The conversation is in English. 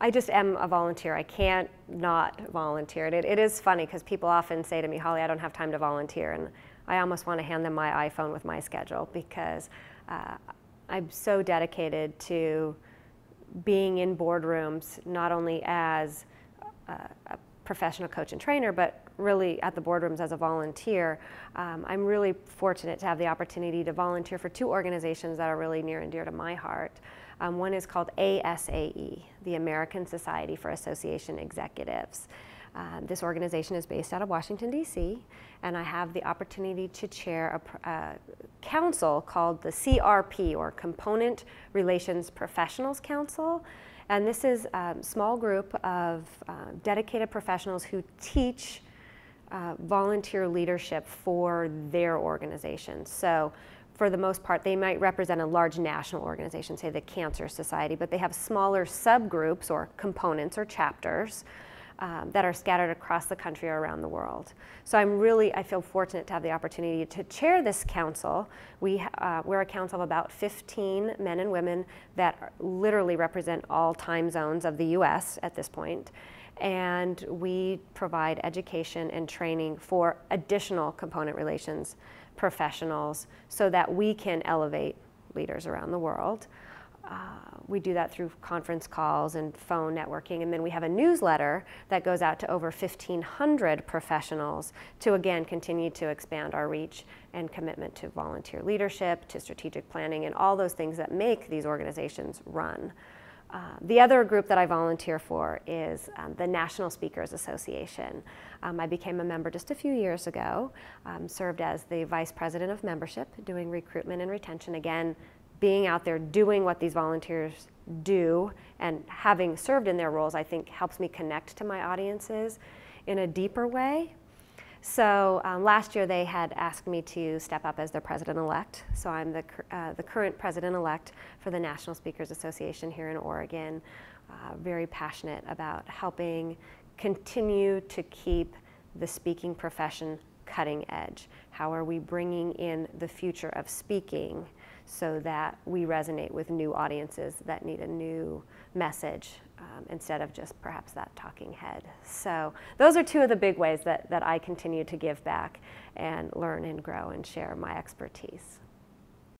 I just am a volunteer. I can't not volunteer. It is funny because people often say to me, Holly, I don't have time to volunteer. And I almost want to hand them my iPhone with my schedule because I'm so dedicated to being in boardrooms, not only as a professional coach and trainer, but really at the boardrooms as a volunteer. I'm really fortunate to have the opportunity to volunteer for two organizations that are really near and dear to my heart. One is called ASAE, the American Society for Association Executives. This organization is based out of Washington, D.C., and I have the opportunity to chair a council called the CRP, or Component Relations Professionals Council. And this is a small group of dedicated professionals who teach volunteer leadership for their organizations. So for the most part, they might represent a large national organization, say the Cancer Society, but they have smaller subgroups or components or chapters that are scattered across the country or around the world. So I feel fortunate to have the opportunity to chair this council. We're a council of about 15 men and women that literally represent all time zones of the US at this point. And we provide education and training for additional component relations professionals so that we can elevate leaders around the world. We do that through conference calls and phone networking, and then we have a newsletter that goes out to over 1,500 professionals to again continue to expand our reach and commitment to volunteer leadership, to strategic planning, and all those things that make these organizations run. The other group that I volunteer for is the National Speakers Association. I became a member just a few years ago, served as the Vice President of Membership, doing recruitment and retention, again, being out there doing what these volunteers do, and having served in their roles, I think helps me connect to my audiences in a deeper way. So last year they had asked me to step up as their president-elect. So I'm the current president-elect for the National Speakers Association here in Oregon. Very passionate about helping continue to keep the speaking profession cutting edge. How are we bringing in the future of speaking so that we resonate with new audiences that need a new message instead of just perhaps that talking head. So those are two of the big ways that I continue to give back and learn and grow and share my expertise.